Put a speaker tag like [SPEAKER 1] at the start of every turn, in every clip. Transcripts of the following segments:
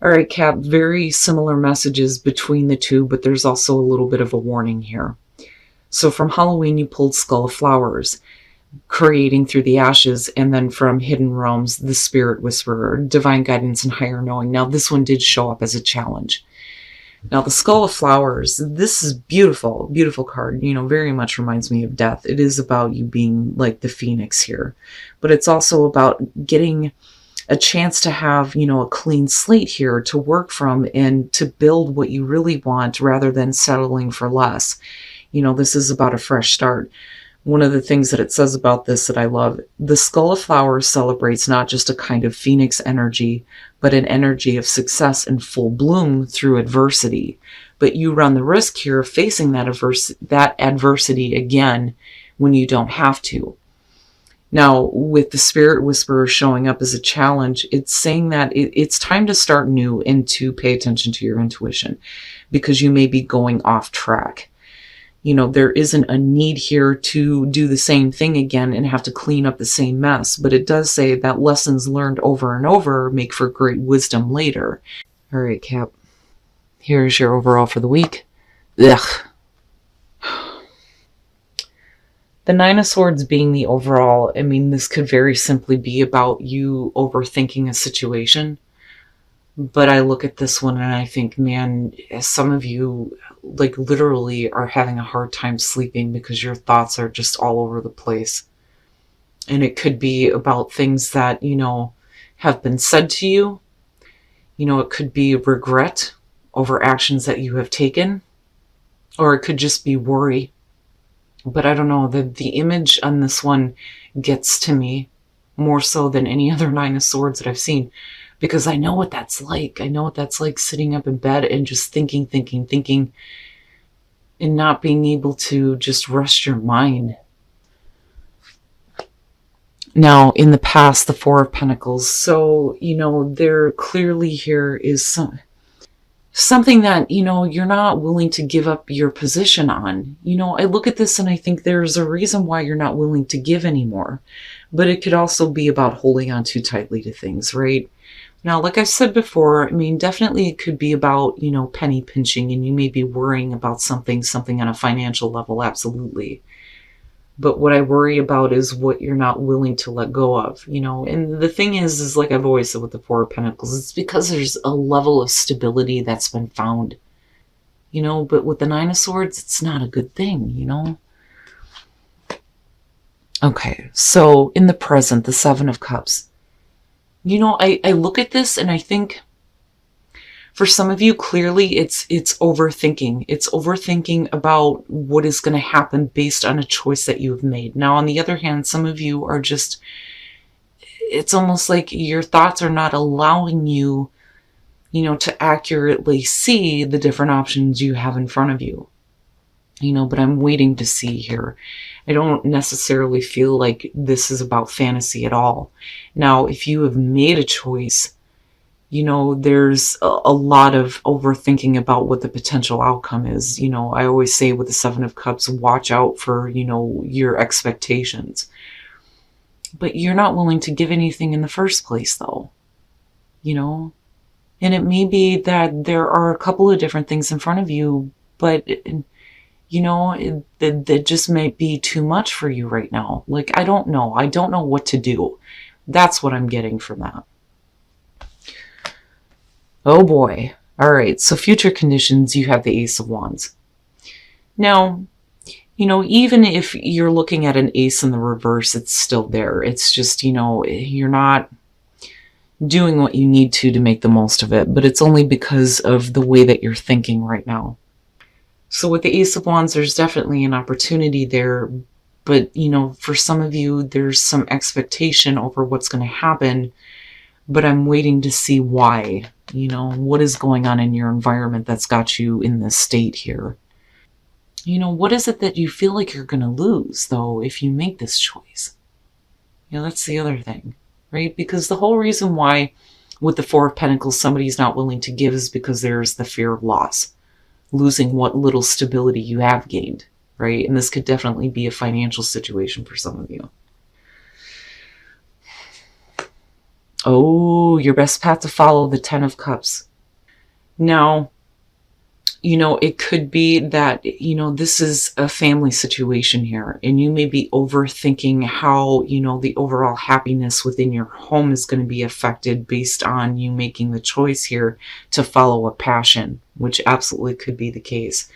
[SPEAKER 1] All right, Cap, very similar messages between the two, but there's also a little bit of a warning here. So from Halloween, you pulled Skull of Flowers, creating through the ashes, and then from Hidden Realms, the Spirit Whisperer, Divine Guidance and Higher Knowing. Now, this one did show up as a challenge. Now, the Skull of Flowers, this is beautiful, beautiful card. Very much reminds me of death. It is about you being like the phoenix here. But it's also about getting a chance to have, a clean slate here to work from and to build what you really want rather than settling for less. This is about a fresh start. One of the things that it says about this that I love, the Skull of Flowers celebrates not just a kind of phoenix energy, but an energy of success and full bloom through adversity. But you run the risk here of facing that adversity again when you don't have to. Now, with the Spirit Whisperer showing up as a challenge, it's saying that it's time to start new and to pay attention to your intuition because you may be going off track. There isn't a need here to do the same thing again and have to clean up the same mess, but it does say that lessons learned over and over make for great wisdom later. All right, Cap. Here's your overall for the week. Ugh. The Nine of Swords being the overall, this could very simply be about you overthinking a situation. But I look at this one and I think, man, some of you literally are having a hard time sleeping because your thoughts are just all over the place. And it could be about things that, have been said to you. It could be regret over actions that you have taken, or it could just be worry. But I don't know, the image on this one gets to me more so than any other Nine of Swords that I've seen. Because I know what that's like. I know what that's like sitting up in bed and just thinking, and not being able to just rest your mind. Now, in the past, the Four of Pentacles. So, there clearly here is something that, you're not willing to give up your position on. I look at this and I think there's a reason why you're not willing to give anymore. But it could also be about holding on too tightly to things, right? Now, like I said before, definitely it could be about, penny pinching, and you may be worrying about something on a financial level, absolutely. But what I worry about is what you're not willing to let go of, and the thing is like I've always said with the Four of Pentacles, it's because there's a level of stability that's been found, but with the Nine of Swords, it's not a good thing, Okay, so in the present, the Seven of Cups. I look at this and I think for some of you, clearly it's overthinking. It's overthinking about what is going to happen based on a choice that you've made. Now, on the other hand, some of you are just, it's almost like your thoughts are not allowing you, to accurately see the different options you have in front of you. But I'm waiting to see here. I don't necessarily feel like this is about fantasy at all. Now, if you have made a choice, there's a lot of overthinking about what the potential outcome is. I always say with the Seven of Cups, watch out for, your expectations. But you're not willing to give anything in the first place, though. And it may be that there are a couple of different things in front of you, but that just might be too much for you right now. I don't know. I don't know what to do. That's what I'm getting from that. Oh boy. All right. So future conditions, you have the Ace of Wands. Now, even if you're looking at an ace in the reverse, it's still there. It's just, you're not doing what you need to make the most of it, but it's only because of the way that you're thinking right now. So with the Ace of Wands, there's definitely an opportunity there. But, for some of you, there's some expectation over what's going to happen. But I'm waiting to see why. What is going on in your environment that's got you in this state here? What is it that you feel like you're going to lose, though, if you make this choice? That's the other thing, right? Because the whole reason why with the Four of Pentacles somebody's not willing to give is because there's the fear of loss. Losing what little stability you have gained, right? And this could definitely be a financial situation for some of you. Oh, your best path to follow, the Ten of Cups. Now, it could be that, this is a family situation here, and you may be overthinking how, the overall happiness within your home is going to be affected based on you making the choice here to follow a passion, which absolutely could be the case.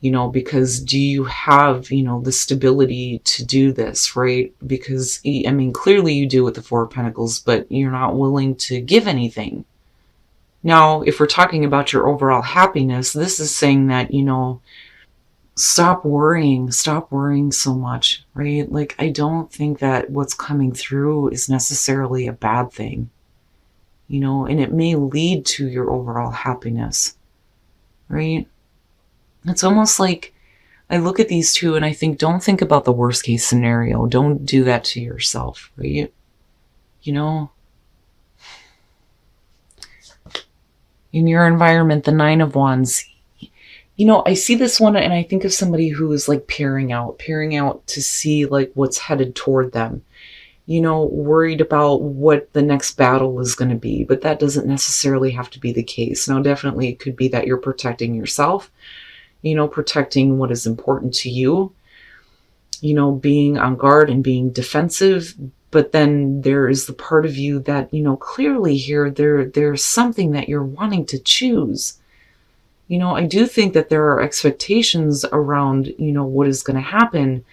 [SPEAKER 1] Because do you have, the stability to do this, right? Because, I mean, clearly you do with the Four of Pentacles, but you're not willing to give anything. Now, if we're talking about your overall happiness, this is saying that, stop worrying so much, right? Like, I don't think that what's coming through is necessarily a bad thing, and it may lead to your overall happiness, right? It's almost like I look at these two and I think, don't think about the worst case scenario. Don't do that to yourself, right? In your environment, the Nine of Wands, I see this one and I think of somebody who is like peering out to see like what's headed toward them, worried about what the next battle is going to be, but that doesn't necessarily have to be the case. Now, definitely it could be that you're protecting yourself, protecting what is important to you, being on guard and being defensive. But then there is the part of you that, clearly here, there's something that you're wanting to choose. I do think that there are expectations around, what is going to happen,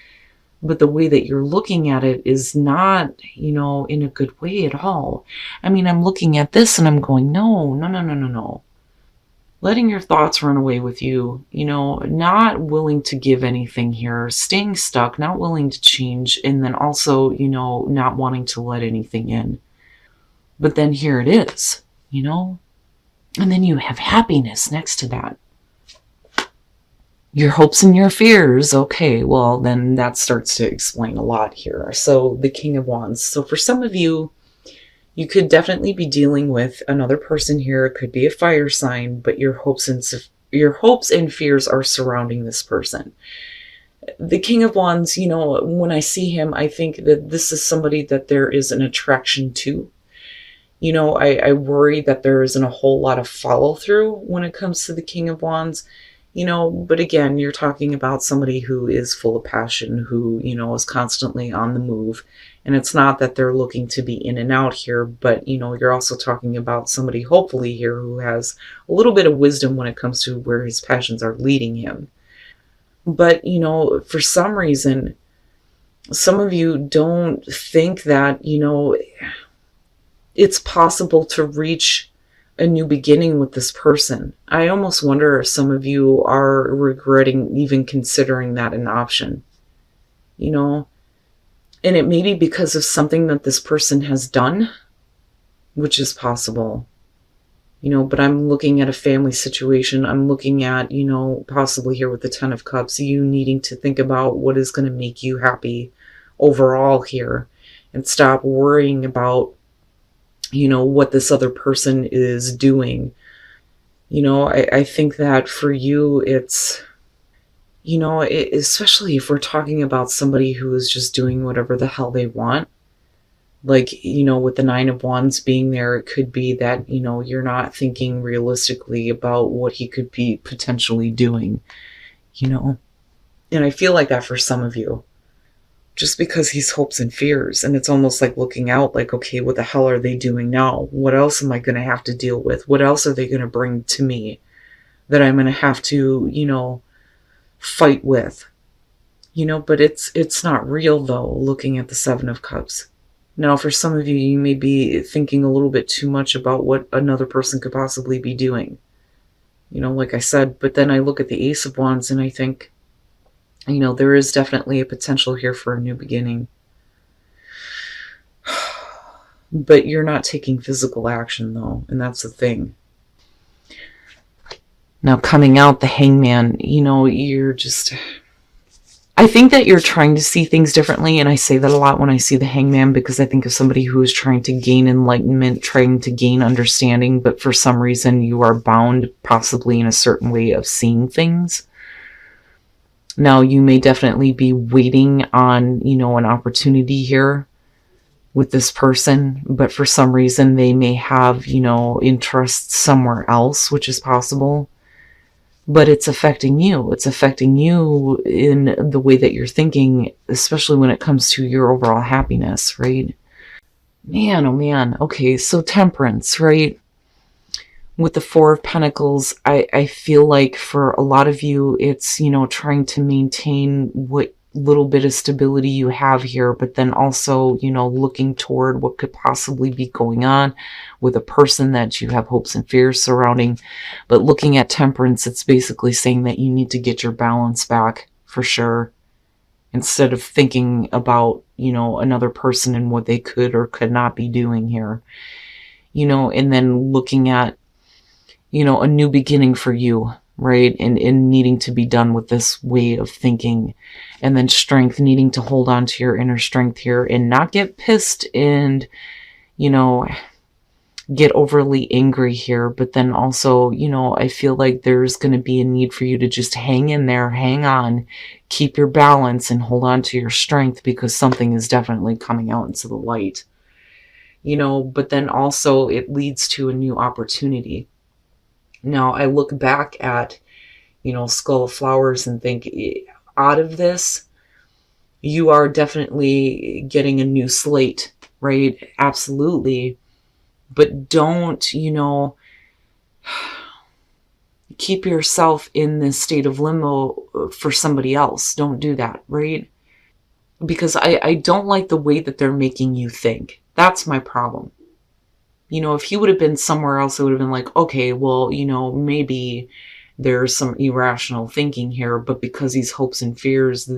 [SPEAKER 1] but the way that you're looking at it is not, in a good way at all. I mean, I'm looking at this and I'm going, no. Letting your thoughts run away with you, not willing to give anything here, staying stuck, not willing to change, and then also, not wanting to let anything in. But then here it is, and then you have happiness next to that. Your hopes and your fears. Okay, well, then that starts to explain a lot here. So the King of Wands. So for some of you, you could definitely be dealing with another person here. It could be a fire sign, but your hopes and fears are surrounding this person. The King of Wands, when I see him, I think that this is somebody that there is an attraction to. I worry that there isn't a whole lot of follow through when it comes to the King of Wands. But again, you're talking about somebody who is full of passion, who, is constantly on the move. And it's not that they're looking to be in and out here, but, you're also talking about somebody hopefully here who has a little bit of wisdom when it comes to where his passions are leading him. But, for some reason, some of you don't think that, it's possible to reach a new beginning with this person. I almost wonder if some of you are regretting even considering that an option, and it may be because of something that this person has done, which is possible, but I'm looking at a family situation. I'm looking at, possibly here with the Ten of Cups, you needing to think about what is going to make you happy overall here and stop worrying about, what this other person is doing. I think that for you, it's, especially if we're talking about somebody who is just doing whatever the hell they want, like, with the Nine of Wands being there, it could be that, you're not thinking realistically about what he could be potentially doing, and I feel like that for some of you, just because he's hopes and fears, and it's almost like looking out like, okay, what the hell are they doing now? What else am I going to have to deal with? What else are they going to bring to me that I'm going to have to, fight with, but it's not real though, looking at the Seven of Cups. Now, for some of you, you may be thinking a little bit too much about what another person could possibly be doing, like I said, but then I look at the Ace of Wands and I think, there is definitely a potential here for a new beginning, but you're not taking physical action though, and that's the thing. Now, coming out the Hangman, you're just, I think that you're trying to see things differently. And I say that a lot when I see the Hangman, because I think of somebody who is trying to gain enlightenment, trying to gain understanding, but for some reason you are bound possibly in a certain way of seeing things. Now, you may definitely be waiting on, an opportunity here with this person, but for some reason they may have, interests somewhere else, which is possible. But it's affecting you. It's affecting you in the way that you're thinking, especially when it comes to your overall happiness, right? Man, oh man. Okay, so temperance, right? With the Four of Pentacles, I feel like for a lot of you, it's, trying to maintain what little bit of stability you have here, but then also, looking toward what could possibly be going on with a person that you have hopes and fears surrounding. But looking at temperance, it's basically saying that you need to get your balance back for sure, instead of thinking about, another person and what they could or could not be doing here, and then looking at, a new beginning for you, right? And needing to be done with this way of thinking. And then strength, needing to hold on to your inner strength here and not get pissed and, get overly angry here. But then also, I feel like there's going to be a need for you to just hang in there, hang on, keep your balance and hold on to your strength, because something is definitely coming out into the light, but then also it leads to a new opportunity. Now, I look back at, Skull of Flowers and think, out of this, you are definitely getting a new slate, right? Absolutely. But don't, keep yourself in this state of limbo for somebody else. Don't do that, right? Because I don't like the way that they're making you think. That's my problem. If he would have been somewhere else, it would have been like, okay, well, maybe there's some irrational thinking here, but because he's hopes and fears,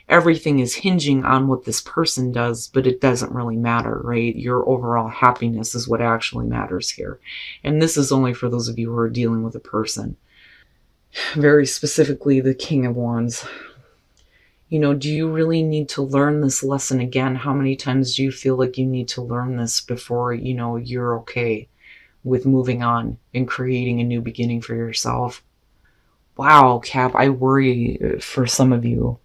[SPEAKER 1] everything is hinging on what this person does, but it doesn't really matter, right? Your overall happiness is what actually matters here. And this is only for those of you who are dealing with a person. Very specifically, the King of Wands. Do you really need to learn this lesson again? How many times do you feel like you need to learn this before, you're okay with moving on and creating a new beginning for yourself? Wow, Cap, I worry for some of you.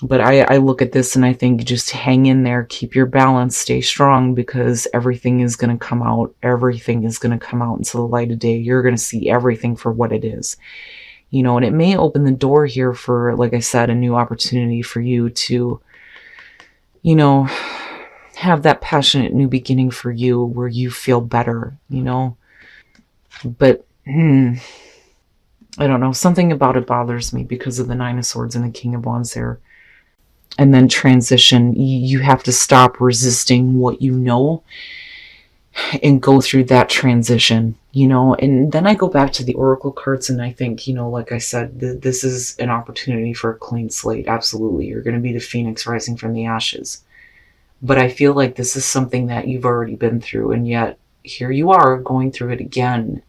[SPEAKER 1] But I look at this and I think just hang in there, keep your balance, stay strong, because everything is going to come out. Everything is going to come out into the light of day. You're going to see everything for what it is. And it may open the door here for, like I said, a new opportunity for you to, have that passionate new beginning for you where you feel better, But, I don't know. Something about it bothers me because of the Nine of Swords and the King of Wands there. And then transition. You have to stop resisting what you know and go through that transition, and then I go back to the Oracle cards and I think, like I said, this is an opportunity for a clean slate. Absolutely. You're going to be the phoenix rising from the ashes. But I feel like this is something that you've already been through, and yet here you are going through it again,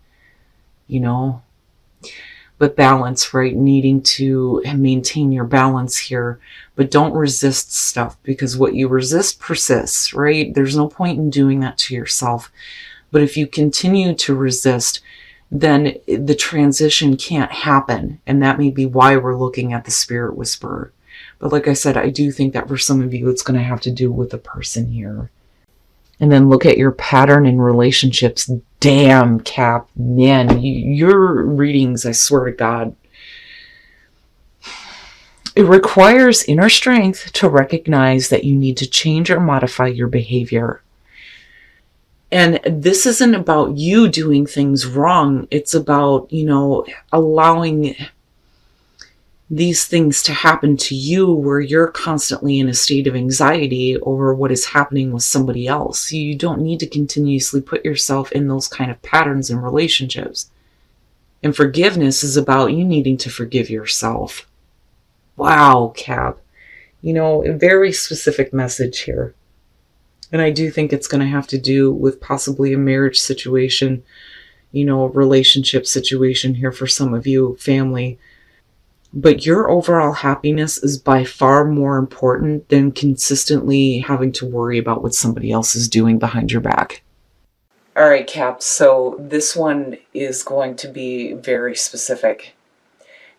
[SPEAKER 1] But balance, right? Needing to maintain your balance here, but don't resist stuff, because what you resist persists, right? There's no point in doing that to yourself. But if you continue to resist, then the transition can't happen. And that may be why we're looking at the Spirit Whisperer. But like I said, I do think that for some of you, it's going to have to do with a person here. And then look at your pattern in relationships. Damn, Cap, man, your readings, I swear to God. It requires inner strength to recognize that you need to change or modify your behavior. And this isn't about you doing things wrong. It's about, allowing these things to happen to you where you're constantly in a state of anxiety over what is happening with somebody else. You don't need to continuously put yourself in those kind of patterns in relationships. And forgiveness is about you needing to forgive yourself. Wow, Cap. A very specific message here. And I do think it's going to have to do with possibly a marriage situation, a relationship situation here for some of you, family. But your overall happiness is by far more important than consistently having to worry about what somebody else is doing behind your back. All right, Cap. So this one is going to be very specific.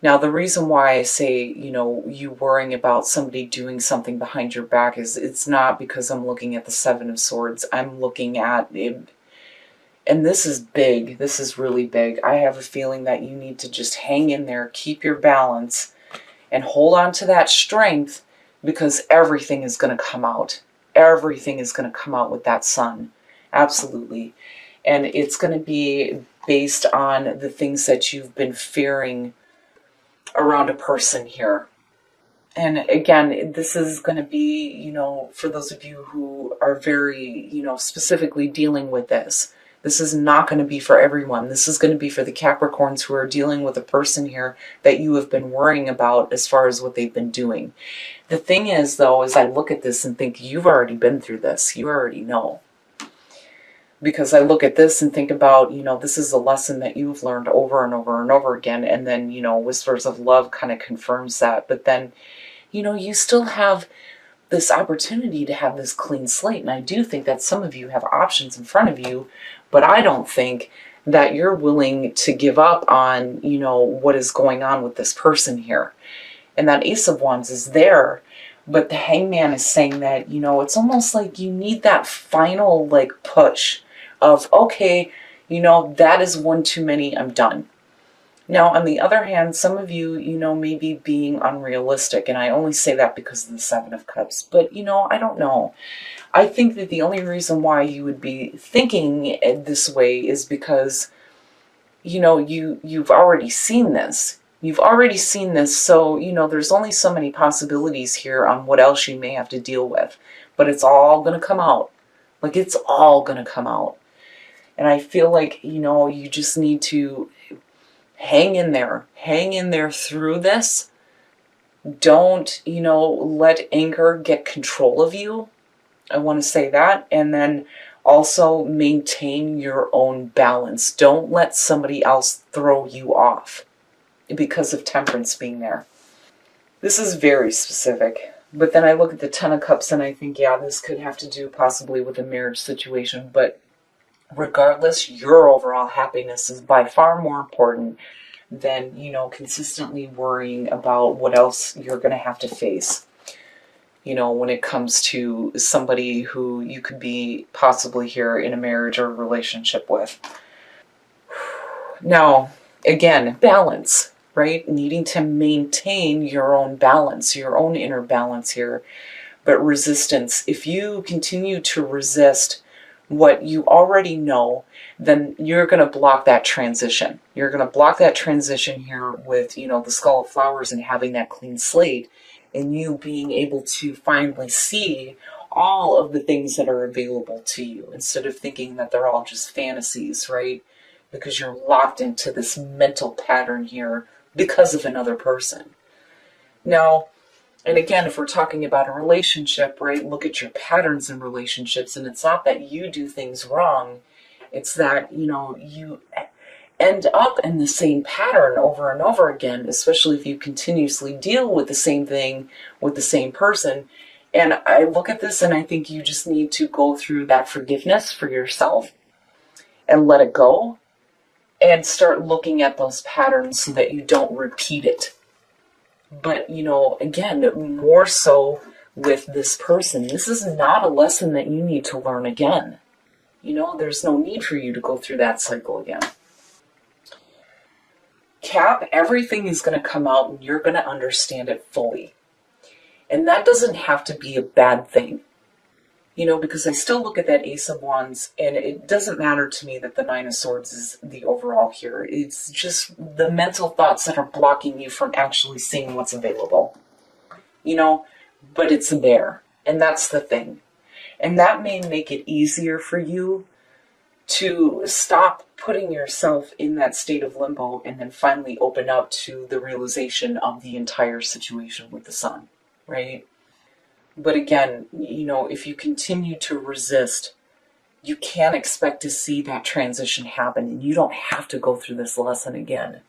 [SPEAKER 1] Now, the reason why I say, you worrying about somebody doing something behind your back is it's not because I'm looking at the Seven of Swords. I'm looking at it, and this is big. This is really big. I have a feeling that you need to just hang in there, keep your balance, and hold on to that strength, because everything is going to come out. Everything is going to come out with that sun. Absolutely. And it's going to be based on the things that you've been fearing around a person here. And again, this is going to be, for those of you who are very, specifically dealing with this. This is not going to be for everyone. This is going to be for the Capricorns who are dealing with a person here that you have been worrying about as far as what they've been doing. The thing is, though, is I look at this and think you've already been through this. You already know. Because I look at this and think about, this is a lesson that you've learned over and over and over again. And then, Whispers of Love kind of confirms that. But then, you still have this opportunity to have this clean slate. And I do think that some of you have options in front of you, but I don't think that you're willing to give up on, what is going on with this person here. And that Ace of Wands is there, but the Hangman is saying that, it's almost like you need that final, push of, okay, that is one too many, I'm done. Now, on the other hand, some of you, may be being unrealistic, and I only say that because of the Seven of Cups, but, I don't know. I think that the only reason why you would be thinking this way is because, you've already seen this. You've already seen this, so, there's only so many possibilities here on what else you may have to deal with, but it's all going to come out. It's all going to come out. And I feel like, you just need to hang in there through this. Don't, let anger get control of you. I want to say that. And then also maintain your own balance. Don't let somebody else throw you off because of Temperance being there. This is very specific. But then I look at the Ten of Cups and I think, yeah, this could have to do possibly with a marriage situation. But regardless, your overall happiness is by far more important than, consistently worrying about what else you're going to have to face, when it comes to somebody who you could be possibly here in a marriage or relationship with. Now, again, balance, right? Needing to maintain your own balance, your own inner balance here. But resistance, if you continue to resist what you already know, then you're going to block that transition. You're going to block that transition here with, the Skull of Flowers and having that clean slate, and you being able to finally see all of the things that are available to you instead of thinking that they're all just fantasies, right? Because you're locked into this mental pattern here because of another person. Now, and again, if we're talking about a relationship, right, look at your patterns in relationships, and it's not that you do things wrong, it's that, you end up in the same pattern over and over again, especially if you continuously deal with the same thing with the same person. And I look at this and I think you just need to go through that forgiveness for yourself and let it go and start looking at those patterns so that you don't repeat it. But, again, more so with this person, this is not a lesson that you need to learn again. There's no need for you to go through that cycle again. Cap, everything is going to come out and you're going to understand it fully. And that doesn't have to be a bad thing. Because I still look at that Ace of Wands, and it doesn't matter to me that the Nine of Swords is the overall here. It's just the mental thoughts that are blocking you from actually seeing what's available. But it's there. And that's the thing. And that may make it easier for you to stop putting yourself in that state of limbo and then finally open up to the realization of the entire situation with the sun, right? But again, if you continue to resist, you can't expect to see that transition happen, and you don't have to go through this lesson again.